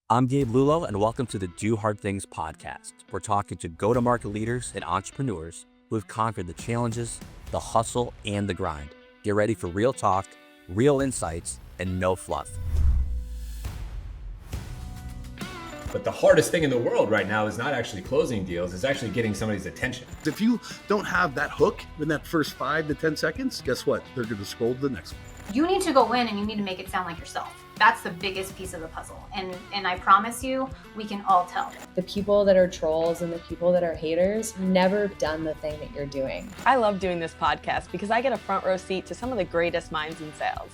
I'm Gabe Lullo, and welcome to the Do Hard Things podcast. We're talking to go-to-market leaders and entrepreneurs who have conquered the challenges, the hustle, and the grind. Get ready for real talk, real insights, and no fluff. But the hardest thing in the world right now is not actually closing deals, it's actually getting somebody's attention. If you don't have that hook in that first 5 to 10 seconds, guess what? They're going to scroll to the next one. You need to go in and you need to make it sound like yourself. That's the biggest piece of the puzzle. And I promise you, we can all tell. The people that are trolls and the people that are haters never done the thing that you're doing. I love doing this podcast because I get a front row seat to some of the greatest minds in sales.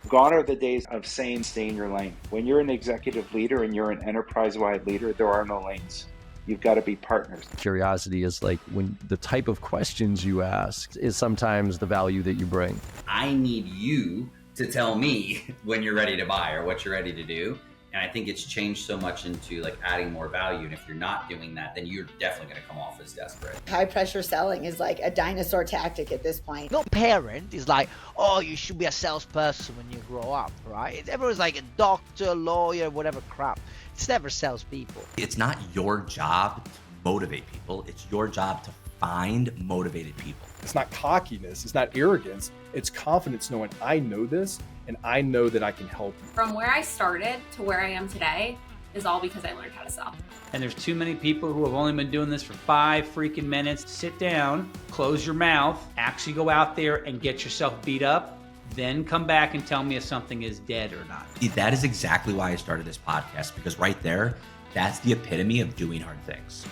Gone are the days of saying stay in your lane. When you're an executive leader and you're an enterprise-wide leader, there are no lanes. You've got to be partners. Curiosity is like when the type of questions you ask is sometimes the value that you bring. I need you to tell me when you're ready to buy or what you're ready to do. And I think it's changed so much into like adding more value. And if you're not doing that, then you're definitely going to come off as desperate. High pressure selling is like a dinosaur tactic at this point. No parent is like, oh, you should be a salesperson when you grow up, right? Everyone's like a doctor, lawyer, whatever crap. It's never salespeople. It's not your job to motivate people. It's your job to find motivated people. It's not cockiness. It's not arrogance. It's confidence knowing I know this and I know that I can help you. From where I started to where I am today is all because I learned how to sell. And there's too many people who have only been doing this for 5 freaking minutes. Sit down, close your mouth, actually go out there and get yourself beat up. Then come back and tell me if something is dead or not. That is exactly why I started this podcast, because right there, that's the epitome of doing hard things.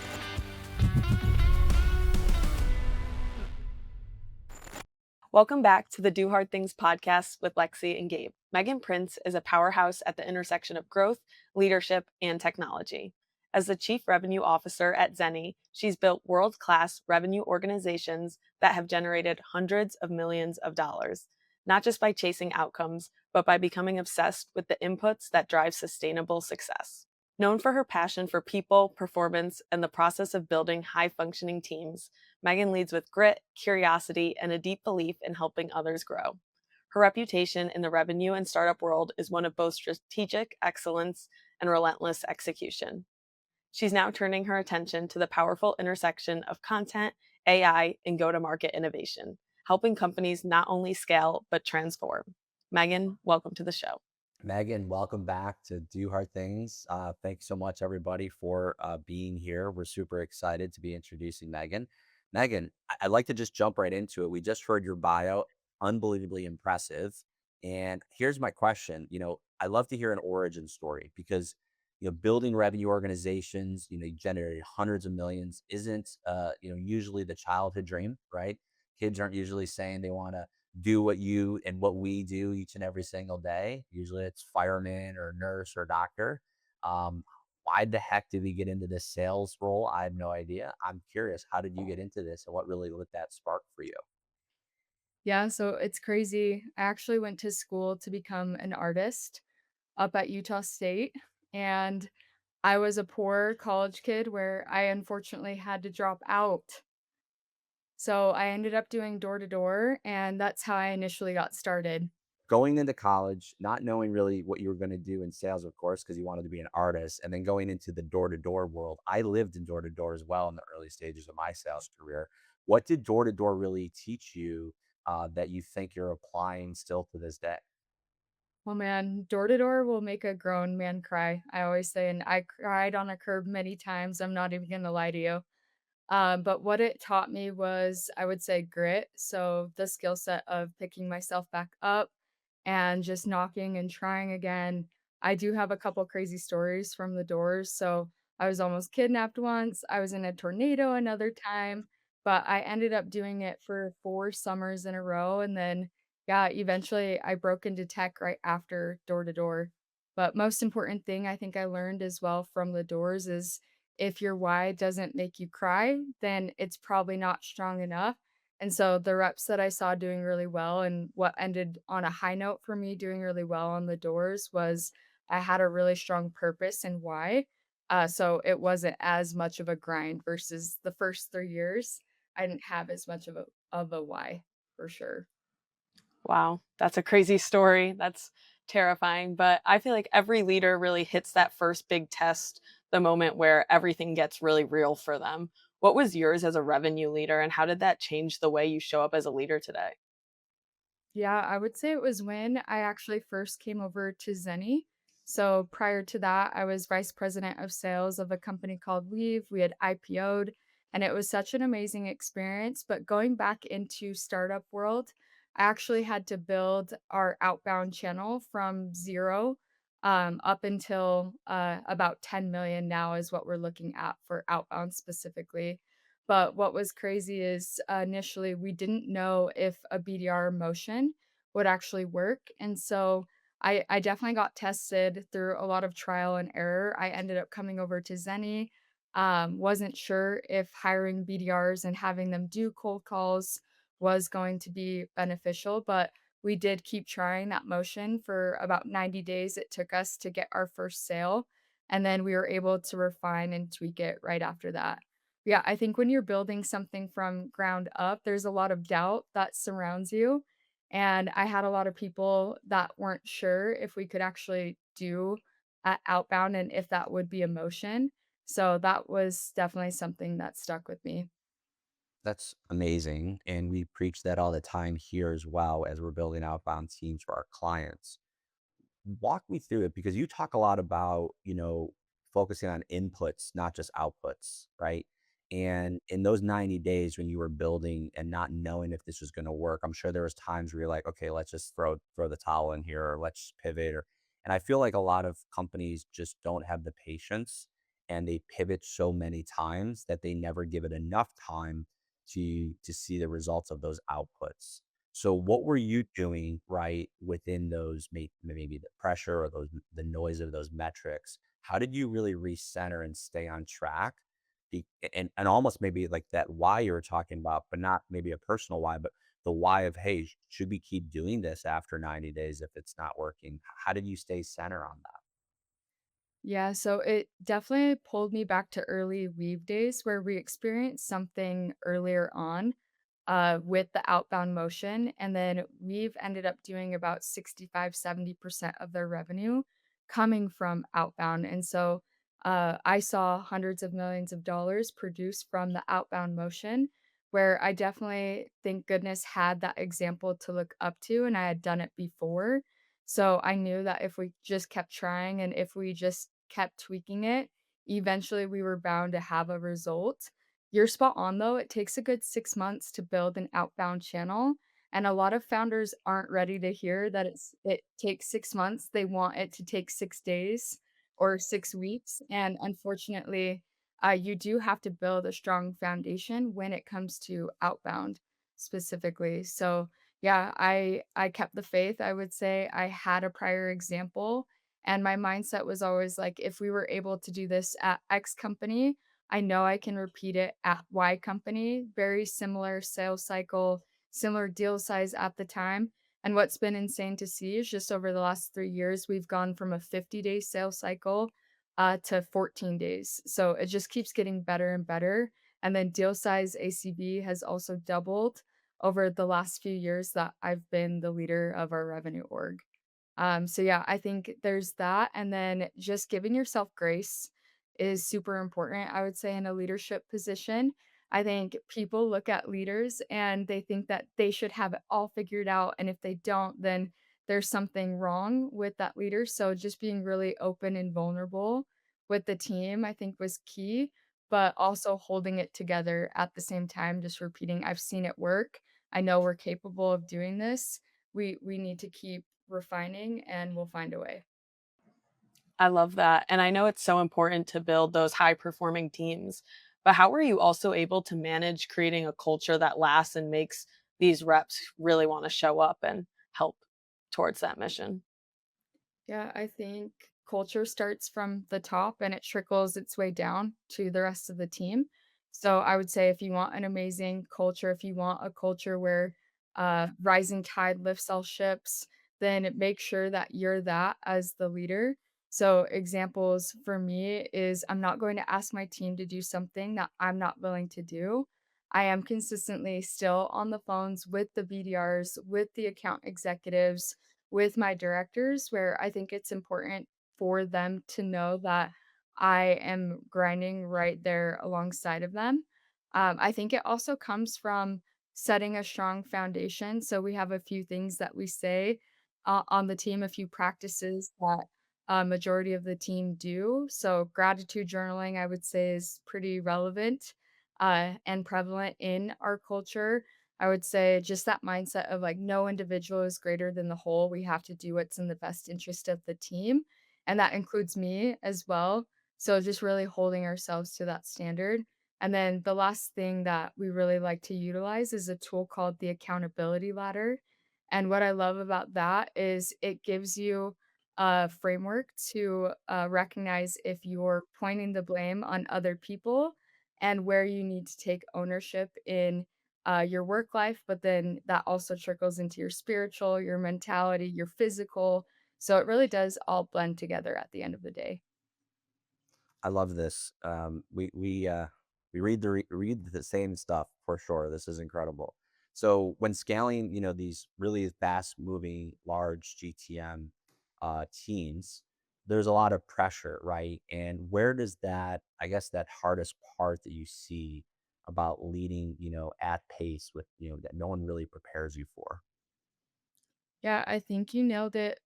Welcome back to the Do Hard Things podcast with Lexi and Gabe. Megan Prince is a powerhouse at the intersection of growth, leadership, and technology. As the Chief Revenue Officer at Zenni, she's built world-class revenue organizations that have generated hundreds of millions of dollars, not just by chasing outcomes, but by becoming obsessed with the inputs that drive sustainable success. Known for her passion for people, performance, and the process of building high-functioning teams, Megan leads with grit, curiosity, and a deep belief in helping others grow. Her reputation in the revenue and startup world is one of both strategic excellence and relentless execution. She's now turning her attention to the powerful intersection of content, AI, and go-to-market innovation, helping companies not only scale, but transform. Megan, welcome to the show. Megan, welcome back to Do Hard Things. Thanks so much, everybody, for being here. We're super excited to be introducing Megan. Megan, I'd like to just jump right into it. We just heard your bio, unbelievably impressive. And here's my question. I love to hear an origin story because, building revenue organizations, you generated hundreds of millions isn't, usually the childhood dream, right? Kids aren't usually saying they want to do what you and what we do each and every single day. Usually it's fireman or nurse or doctor. Why the heck did we get into this sales role? I have no idea. I'm curious, how did you get into this and what really lit that spark for you? Yeah, so it's crazy. I actually went to school to become an artist up at Utah State, and I was a poor college kid where I unfortunately had to drop out. So I ended up doing door-to-door, and that's how I initially got started. Going into college, not knowing really what you were going to do in sales, of course, because you wanted to be an artist, and then going into the door-to-door world. I lived in door-to-door as well in the early stages of my sales career. What did door-to-door really teach you that you think you're applying still to this day? Well, man, door-to-door will make a grown man cry, I always say, and I cried on a curb many times. I'm not even going to lie to you. But what it taught me was, I would say, grit. So the skill set of picking myself back up and just knocking and trying again. I do have a couple crazy stories from the doors. So I was almost kidnapped once. I was in a tornado another time, but I ended up doing it for 4 summers in a row. And then, yeah, eventually I broke into tech right after door to door. But most important thing I think I learned as well from the doors is if your why doesn't make you cry, then it's probably not strong enough. And so the reps that I saw doing really well and what ended on a high note for me doing really well on the doors was I had a really strong purpose and why. So it wasn't as much of a grind versus the first 3 years. I didn't have as much of a why for sure. Wow, that's a crazy story. That's terrifying, but I feel like every leader really hits that first big test, the moment where everything gets really real for them. What was yours as a revenue leader, and how did that change the way you show up as a leader today? Yeah, I would say it was when I actually first came over to Zenny. So prior to that, I was vice president of sales of a company called Leave. We had IPO'd, and it was such an amazing experience. But going back into startup world, I actually had to build our outbound channel from zero up until about 10 million now is what we're looking at for outbound specifically. But what was crazy is initially we didn't know if a BDR motion would actually work. And so I definitely got tested through a lot of trial and error. I ended up coming over to Zenny. Wasn't sure if hiring BDRs and having them do cold calls was going to be beneficial, but we did keep trying that motion for about 90 days. It took us to get our first sale. And then we were able to refine and tweak it right after that. Yeah, I think when you're building something from ground up, there's a lot of doubt that surrounds you. And I had a lot of people that weren't sure if we could actually do outbound and if that would be a motion. So that was definitely something that stuck with me. That's amazing. And we preach that all the time here as well as we're building outbound teams for our clients. Walk me through it because you talk a lot about, focusing on inputs, not just outputs, right? And in those 90 days when you were building and not knowing if this was going to work, I'm sure there was times where you're like, okay, let's just throw the towel in here or let's pivot and I feel like a lot of companies just don't have the patience and they pivot so many times that they never give it enough time to see the results of those outputs. So what were you doing, right, within those maybe the pressure or those the noise of those metrics? How did you really recenter and stay on track? And almost maybe like that why you were talking about, but not maybe a personal why, but the why of, hey, should we keep doing this after 90 days if it's not working? How did you stay center on that? Yeah, so it definitely pulled me back to early Weave days where we experienced something earlier on with the outbound motion. And then Weave ended up doing about 65-70% of their revenue coming from outbound. And so I saw hundreds of millions of dollars produced from the outbound motion, where I definitely, thank goodness, had that example to look up to and I had done it before. So I knew that if we just kept trying and if we just kept tweaking it, eventually we were bound to have a result. You're spot on though. It takes a good 6 months to build an outbound channel. And a lot of founders aren't ready to hear that it takes 6 months. They want it to take 6 days or 6 weeks. And unfortunately, you do have to build a strong foundation when it comes to outbound specifically. So yeah, I kept the faith. I would say I had a prior example and my mindset was always like if we were able to do this at X company, I know I can repeat it at Y company. Very similar sales cycle, similar deal size at the time. And what's been insane to see is just over the last 3 years, we've gone from a 50-day sales cycle to 14 days. So it just keeps getting better and better. And then deal size ACV has also doubled over the last few years that I've been the leader of our revenue org. So yeah, I think there's that. And then just giving yourself grace is super important, I would say, in a leadership position. I think people look at leaders and they think that they should have it all figured out. And if they don't, then there's something wrong with that leader. So just being really open and vulnerable with the team, I think was key, but also holding it together at the same time, just repeating, I've seen it work. I know we're capable of doing this. We need to keep refining and we'll find a way. I love that. And I know it's so important to build those high performing teams. But how were you also able to manage creating a culture that lasts and makes these reps really want to show up and help towards that mission? Yeah, I think culture starts from the top and it trickles its way down to the rest of the team. So I would say if you want an amazing culture, if you want a culture where rising tide lifts all ships, then make sure that you're that as the leader. So examples for me is I'm not going to ask my team to do something that I'm not willing to do. I am consistently still on the phones with the BDRs, with the account executives, with my directors where I think it's important for them to know that I am grinding right there alongside of them. I think it also comes from setting a strong foundation. So we have a few things that we say on the team, a few practices that majority of the team do. So gratitude journaling, I would say, is pretty relevant and prevalent in our culture. I would say just that mindset of like no individual is greater than the whole. We have to do what's in the best interest of the team. And that includes me as well. So just really holding ourselves to that standard. And then the last thing that we really like to utilize is a tool called the accountability ladder. And what I love about that is it gives you a framework to recognize if you're pointing the blame on other people and where you need to take ownership in your work life, but then that also trickles into your spiritual, your mentality, your physical. So it really does all blend together at the end of the day. I love this. We read the same stuff for sure. This is incredible. So when scaling, these really fast moving, large GTM teams, there's a lot of pressure, right? And where does that, I guess, that hardest part that you see about leading, at pace with, that no one really prepares you for? Yeah, I think you nailed it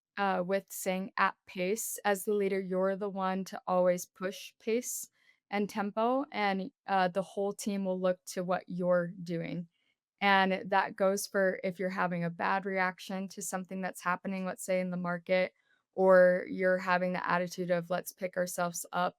with saying at pace. As the leader, you're the one to always push pace and tempo, and the whole team will look to what you're doing. And that goes for if you're having a bad reaction to something that's happening, let's say in the market, or you're having the attitude of let's pick ourselves up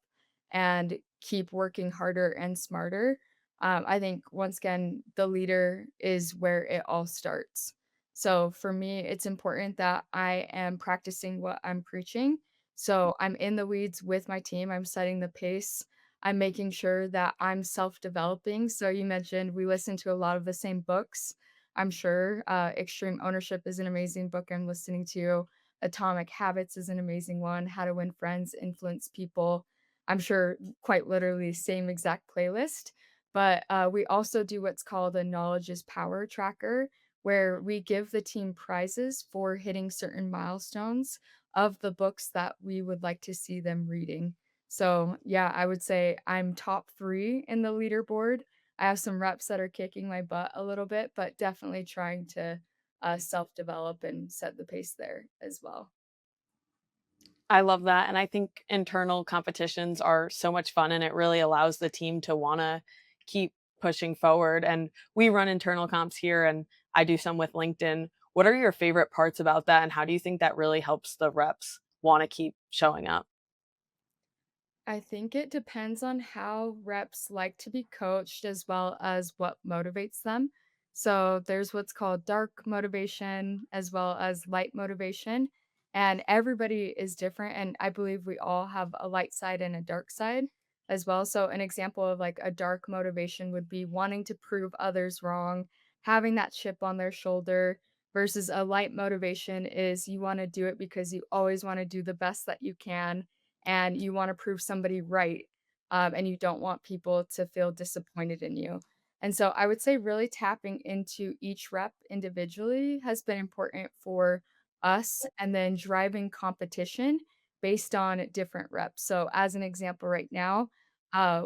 and keep working harder and smarter. I think once again, the leader is where it all starts. So for me, it's important that I am practicing what I'm preaching. So I'm in the weeds with my team, I'm setting the pace. I'm making sure that I'm self-developing. So you mentioned we listen to a lot of the same books. I'm sure Extreme Ownership is an amazing book I'm listening to. Atomic Habits is an amazing one. How to Win Friends, Influence People. I'm sure quite literally same exact playlist. But we also do what's called a knowledge is power tracker, where we give the team prizes for hitting certain milestones of the books that we would like to see them reading. So, yeah, I would say I'm top 3 in the leaderboard. I have some reps that are kicking my butt a little bit, but definitely trying to, self-develop and set the pace there as well. I love that, and I think internal competitions are so much fun, and it really allows the team to wanna keep pushing forward, and we run internal comps here, and I do some with LinkedIn. What are your favorite parts about that, and how do you think that really helps the reps wanna keep showing up? I think it depends on how reps like to be coached as well as what motivates them. So there's what's called dark motivation as well as light motivation. And everybody is different. And I believe we all have a light side and a dark side as well. So an example of like a dark motivation would be wanting to prove others wrong, having that chip on their shoulder, versus a light motivation is you want to do it because you always want to do the best that you can and you want to prove somebody right, and you don't want people to feel disappointed in you. And so I would say really tapping into each rep individually has been important for us, and then driving competition based on different reps. So, as an example, right now,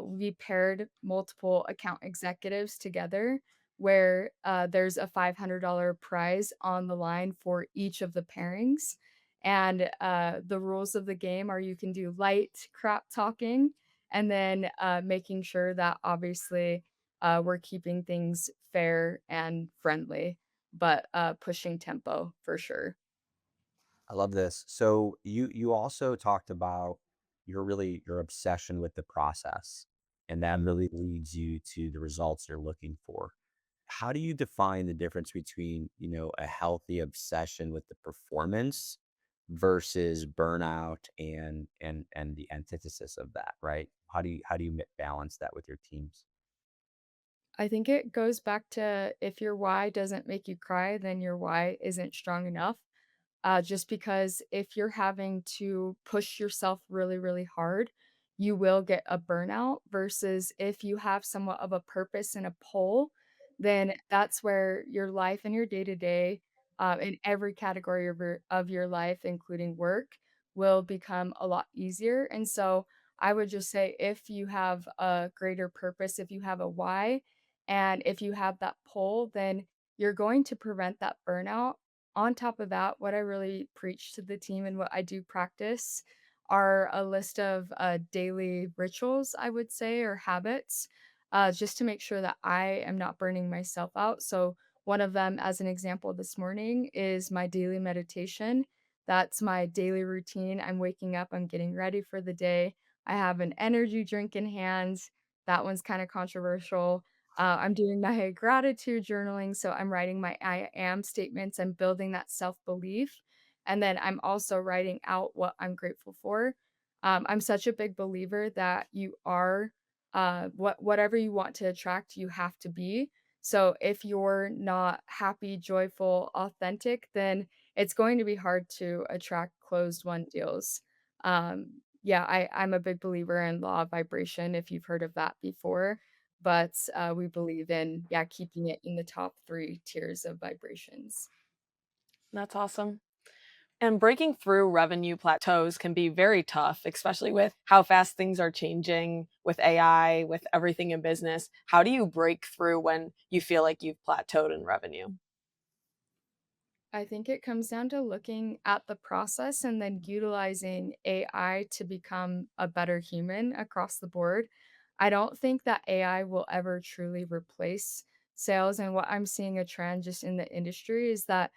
we paired multiple account executives together where there's a $500 prize on the line for each of the pairings. And the rules of the game are you can do light crap talking and then making sure that obviously we're keeping things fair and friendly, but pushing tempo for sure. I love this. So you also talked about your obsession with the process, and that really leads you to the results you're looking for. How do you define the difference between, a healthy obsession with the performance versus burnout and the antithesis of that, right? How do you balance that with your teams? I think it goes back to if your why doesn't make you cry, then your why isn't strong enough. Just because if you're having to push yourself really, really hard, you will get a burnout. Versus if you have somewhat of a purpose and a pull, then that's where your life and your day to day in every category of your life, including work, will become a lot easier. And so I would just say if you have a greater purpose, if you have a why, and if you have that pull, then you're going to prevent that burnout. On top of that, what I really preach to the team and what I do practice are a list of daily rituals, I would say, or habits, just to make sure that I am not burning myself out. So, one of them, as an example, this morning is my daily meditation. That's my daily routine. I'm waking up, I'm getting ready for the day. I have an energy drink in hand. That one's kind of controversial. I'm doing my gratitude journaling. So I'm writing my I am statements. I'm building that self belief. And then I'm also writing out what I'm grateful for. I'm such a big believer that you are whatever you want to attract, you have to be. So if you're not happy, joyful, authentic, then it's going to be hard to attract closed won deals. Yeah, I'm a big believer in law of vibration, if you've heard of that before. But we believe in, yeah, keeping it in the top 3 tiers of vibrations. That's awesome. And breaking through revenue plateaus can be very tough, especially with how fast things are changing with AI, with everything in business. How do you break through when you feel like you've plateaued in revenue? I think it comes down to looking at the process and then utilizing AI to become a better human across the board. I don't think that AI will ever truly replace sales. And what I'm seeing a trend just in the industry is that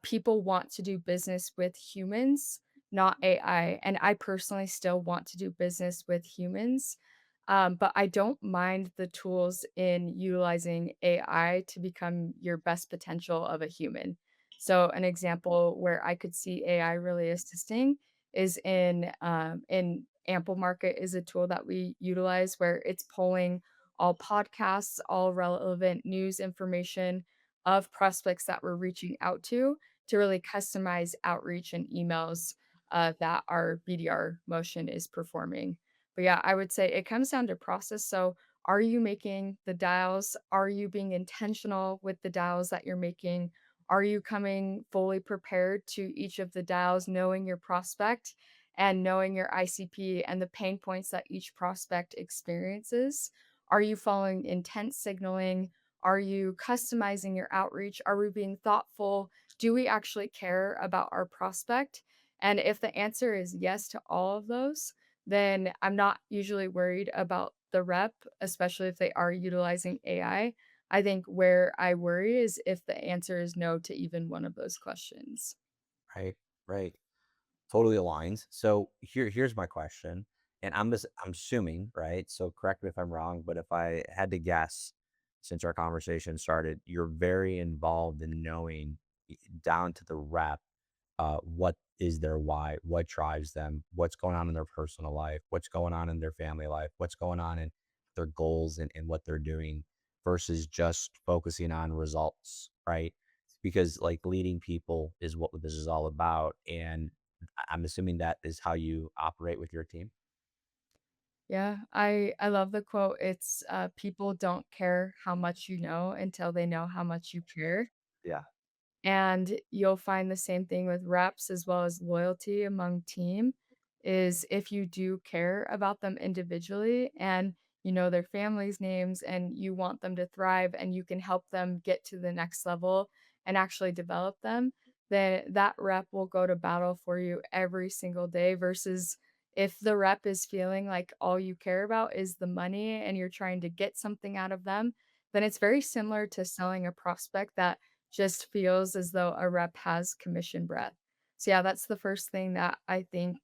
people want to do business with humans, not AI. And I personally still want to do business with humans. But I don't mind the tools in utilizing AI to become your best potential of a human. So an example where I could see AI really assisting is in Ample Market is a tool that we utilize where it's pulling all podcasts, all relevant news information of prospects that we're reaching out to really customize outreach and emails that our BDR motion is performing. But yeah, I would say it comes down to process. So are you making the dials? Are you being intentional with the dials that you're making? Are you coming fully prepared to each of the dials, knowing your prospect and knowing your ICP and the pain points that each prospect experiences? Are you following intent signaling? Are you customizing your outreach? Are we being thoughtful? Do we actually care about our prospect? And if the answer is yes to all of those, then I'm not usually worried about the rep, especially if they are utilizing I think where I worry is if the answer is no to even one of those questions. Right, right. Totally aligns. So here's my question, and I'm assuming, right? So correct me if I'm wrong, but if I had to guess, since our conversation started, you're very involved in knowing down to the rep what is their why, what drives them, what's going on in their personal life, what's going on in their family life, what's going on in their goals and what they're doing versus just focusing on results, right? Because like leading people is what this is all about. And I'm assuming that is how you operate with your team. Yeah, I love the quote. It's people don't care how much you know until they know how much you care. Yeah. And you'll find the same thing with reps as well as loyalty among team is if you do care about them individually and you know their families' names and you want them to thrive and you can help them get to the next level and actually develop them, then that rep will go to battle for you every single day versus if the rep is feeling like all you care about is the money and you're trying to get something out of them, then it's very similar to selling a prospect that just feels as though a rep has commission breath. So yeah, that's the first thing that I think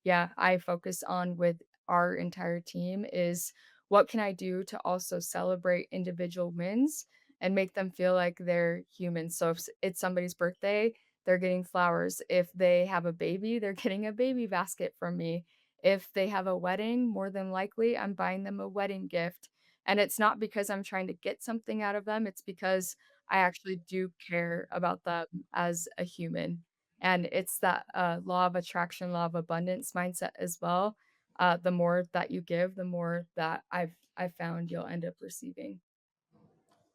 yeah, I focus on with our entire team is what can I do to also celebrate individual wins and make them feel like they're human. So if it's somebody's birthday, they're getting flowers. If they have a baby, they're getting a baby basket from me. If they have a wedding, more than likely I'm buying them a wedding gift. And it's not because I'm trying to get something out of them, it's because I actually do care about them as a human. And it's that law of attraction, law of abundance mindset as well. The more that you give, the more that I've found you'll end up receiving.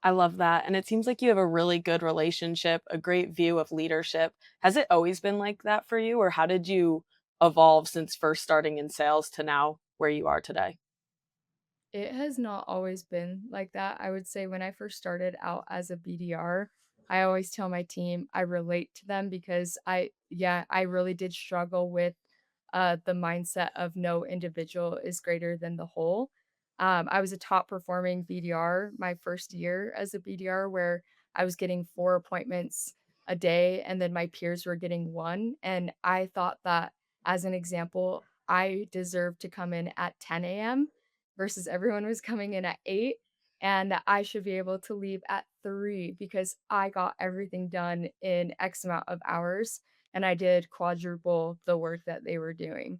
I love that. And it seems like you have a really good relationship, a great view of leadership. Has it always been like that for you, or how did you evolve since first starting in sales to now where you are today? It has not always been like that. I would say when I first started out as a BDR, I always tell my team I relate to them because I really did struggle with the mindset of no individual is greater than the whole. I was a top performing BDR my first year as a BDR where I was getting 4 appointments a day and then my peers were getting one. And I thought that as an example, I deserved to come in at 10 a.m versus everyone was coming in at 8, and that I should be able to leave at 3 because I got everything done in X amount of hours, and I did quadruple the work that they were doing.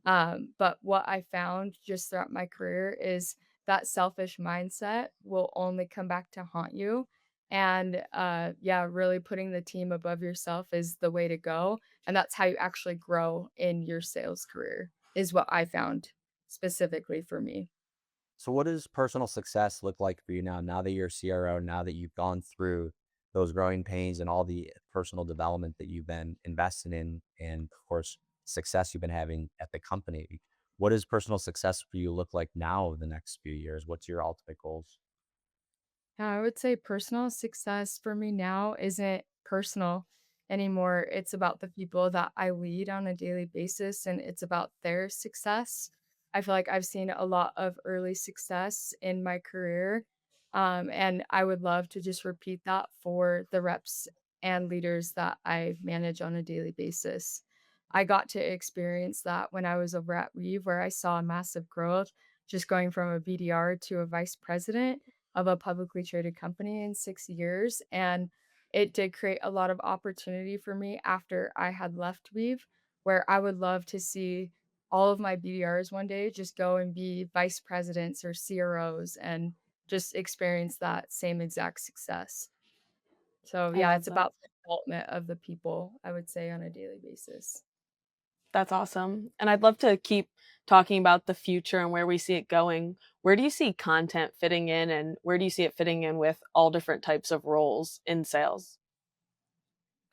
But what I found just throughout my career is that selfish mindset will only come back to haunt you. And yeah, really putting the team above yourself is the way to go. And that's how you actually grow in your sales career, is what I found specifically for me. So what does personal success look like for you now? Now that you're a CRO, now that you've gone through those growing pains and all the personal development that you've been invested in, and of course, success you've been having at the company. What does personal success for you look like now over the next few years? What's your ultimate goals? I would say personal success for me now isn't personal anymore. It's about the people that I lead on a daily basis and it's about their success. I feel like I've seen a lot of early success in my career. And I would love to just repeat that for the reps and leaders that I manage on a daily basis. I got to experience that when I was over at Weave, where I saw massive growth just going from a BDR to a vice president of a publicly traded company in 6 years, and it did create a lot of opportunity for me after I had left Weave, where I would love to see all of my BDRs one day just go and be vice presidents or CROs and just experience that same exact success. So, I yeah, love it's that. about the development of the people, I would say, on a daily basis. That's awesome. And I'd love to keep talking about the future and where we see it going. Where do you see content fitting in, and where do you see it fitting in with all different types of roles in sales?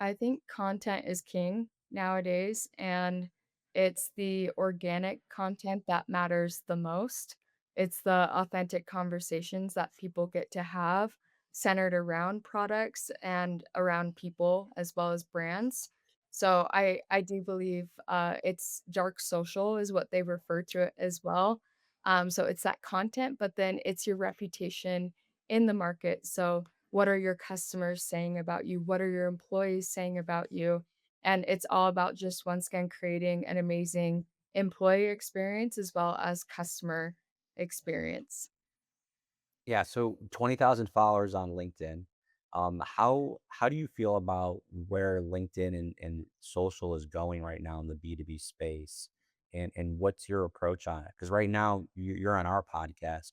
I think content is king nowadays, and it's the organic content that matters the most. It's the authentic conversations that people get to have centered around products and around people as well as brands. So I do believe it's dark social is what they refer to it as well. So it's that content, but then it's your reputation in the market. So what are your customers saying about you? What are your employees saying about you? And it's all about just once again creating an amazing employee experience as well as customer experience. Yeah, so 20,000 followers on LinkedIn. How do you feel about where LinkedIn and social is going right now in the B2B space? And what's your approach on it? Because right now you're on our podcast.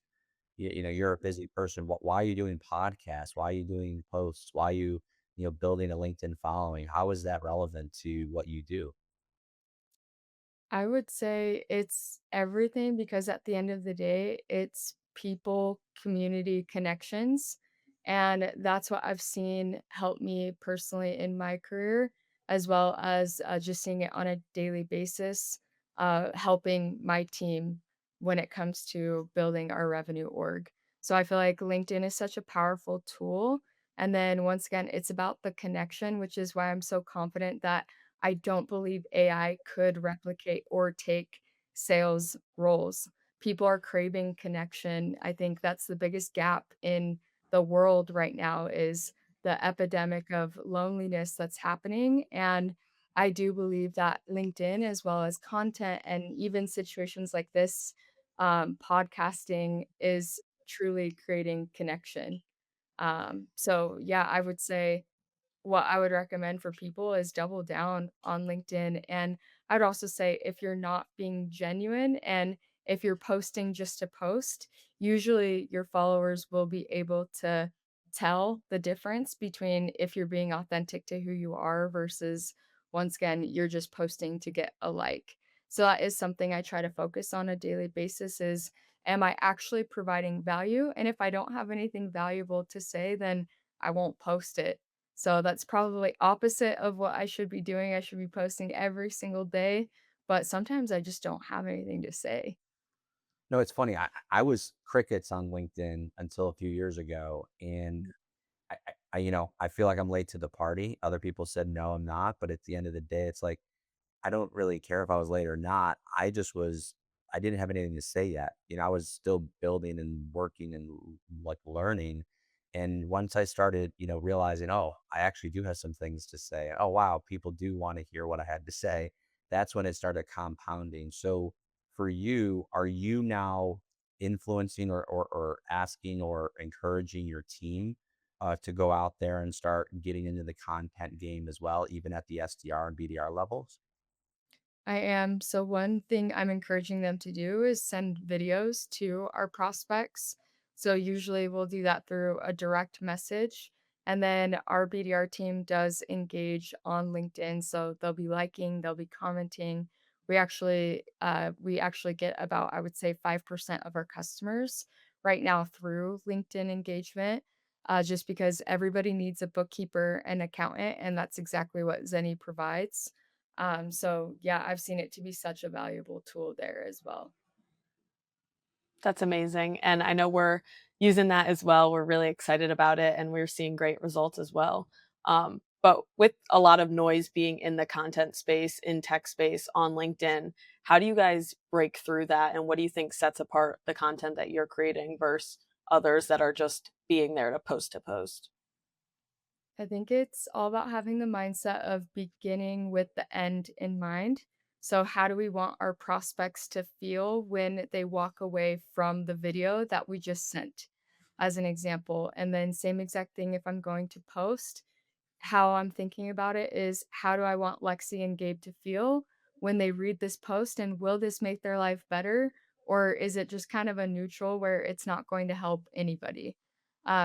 You know, you're a busy person. Why are you doing podcasts? Why are you doing posts? Why are you building a LinkedIn following? How is that relevant to what you do? I would say it's everything because at the end of the day, it's people, community connections. And that's what I've seen help me personally in my career, as well as just seeing it on a daily basis, helping my team when it comes to building our revenue org. So I feel like LinkedIn is such a powerful tool. And then once again, it's about the connection, which is why I'm so confident that I don't believe AI could replicate or take sales roles. People are craving connection. I think that's the biggest gap in the world right now is the epidemic of loneliness that's happening. And I do believe that LinkedIn, as well as content and even situations like this, podcasting is truly creating connection. So yeah, I would say what I would recommend for people is double down on LinkedIn. And I'd also say if you're not being genuine and if you're posting just to post, usually your followers will be able to tell the difference between if you're being authentic to who you are versus once again, you're just posting to get a like. So that is something I try to focus on a daily basis is am I actually providing value? And if I don't have anything valuable to say, then I won't post it. So that's probably opposite of what I should be doing. I should be posting every single day, but sometimes I just don't have anything to say. No, it's funny. I was crickets on LinkedIn until a few years ago, and I feel like I'm late to the party. Other people said no, I'm not. But at the end of the day, it's like I don't really care if I was late or not. I didn't have anything to say yet. I was still building and working and like learning. And once I started, realizing, oh, I actually do have some things to say. Oh, wow, people do want to hear what I had to say. That's when it started compounding. So for you, are you now influencing or asking or encouraging your team to go out there and start getting into the content game as well, even at the SDR and BDR levels? I am. So one thing I'm encouraging them to do is send videos to our prospects. So usually we'll do that through a direct message. And then our BDR team does engage on LinkedIn. So they'll be liking, they'll be commenting. We actually get about, I would say, 5% of our customers right now through LinkedIn engagement. Just because everybody needs a bookkeeper and accountant, and that's exactly what Zenny provides. So yeah, I've seen it to be such a valuable tool there as well. That's amazing. And I know we're using that as well. We're really excited about it and we're seeing great results as well. But with a lot of noise being in the content space, in tech space, on LinkedIn, how do you guys break through that? And what do you think sets apart the content that you're creating versus others that are just being there to post to post? I think it's all about having the mindset of beginning with the end in mind. So, how do we want our prospects to feel when they walk away from the video that we just sent, as an example? And then, same exact thing if I'm going to post. How I'm thinking about it is how do I want Lexi and Gabe to feel when they read this post, and will this make their life better, or is it just kind of a neutral where it's not going to help anybody?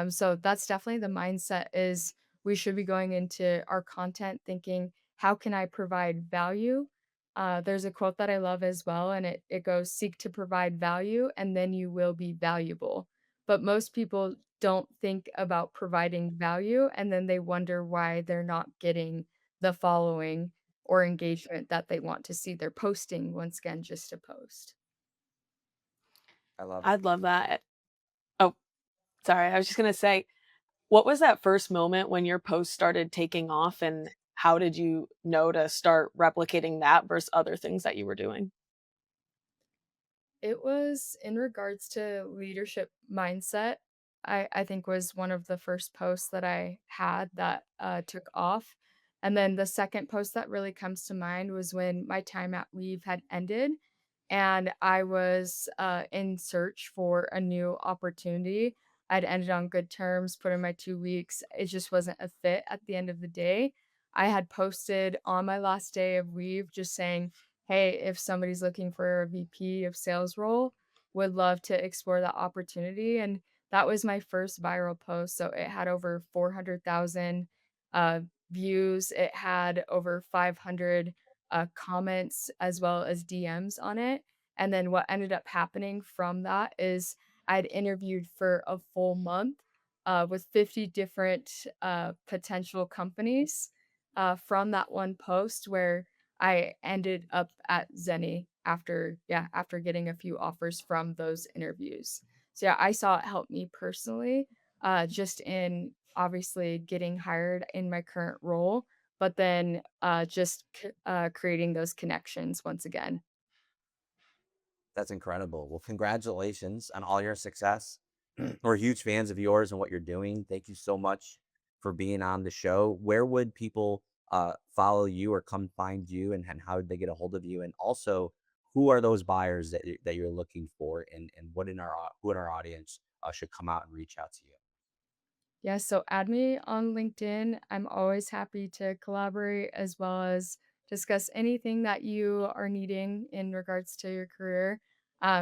So that's definitely the mindset is we should be going into our content thinking, how can I provide value? There's a quote that I love as well, and it goes, seek to provide value, and then you will be valuable. But most people don't think about providing value, and then they wonder why they're not getting the following or engagement that they want to see. They're posting once again just to post. I love it. I'd love that. Oh, sorry. I was just going to say, what was that first moment when your post started taking off and how did you know to start replicating that versus other things that you were doing? It was in regards to leadership mindset. I think was one of the first posts that I had that took off. And then the second post that really comes to mind was when my time at Weave had ended and I was in search for a new opportunity. I'd ended on good terms, put in my 2 weeks. It just wasn't a fit at the end of the day. I had posted on my last day of Weave just saying, hey, if somebody's looking for a VP of sales role, would love to explore that opportunity. And that was my first viral post. So it had over 400,000 uh, views. It had over 500 comments as well as DMs on it. And then what ended up happening from that is I'd interviewed for a full month with 50 different potential companies from that one post where I ended up at Zenny after getting a few offers from those interviews. So yeah, I saw it help me personally, just in obviously getting hired in my current role, but then creating those connections once again. That's incredible. Well, congratulations on all your success. We're huge fans of yours and what you're doing. Thank you so much for being on the show. Where would people follow you or come find you, and how would they get a hold of you? And also, who are those buyers that you're looking for, and who in our audience should come out and reach out to you? Yeah, so add me on LinkedIn. I'm always happy to collaborate as well as discuss anything that you are needing in regards to your career.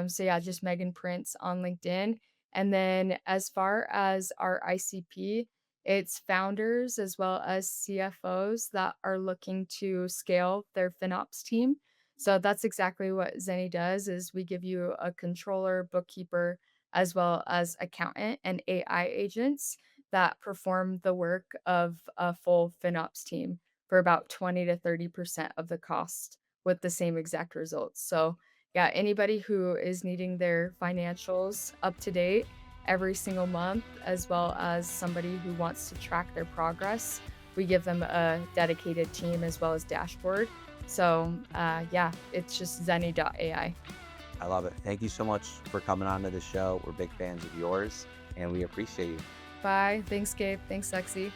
So yeah, just Megan Prince on LinkedIn. And then as far as our ICP, it's founders as well as CFOs that are looking to scale their FinOps team. So that's exactly what Zenny does is we give you a controller, bookkeeper, as well as accountant and AI agents that perform the work of a full FinOps team for about 20 to 30% of the cost with the same exact results. So yeah, anybody who is needing their financials up to date every single month, as well as somebody who wants to track their progress, we give them a dedicated team as well as dashboard. So yeah, it's just zenny.ai. I love it. Thank you so much for coming on to the show. We're big fans of yours and we appreciate you. Bye. Thanks, Gabe. Thanks, Lexi.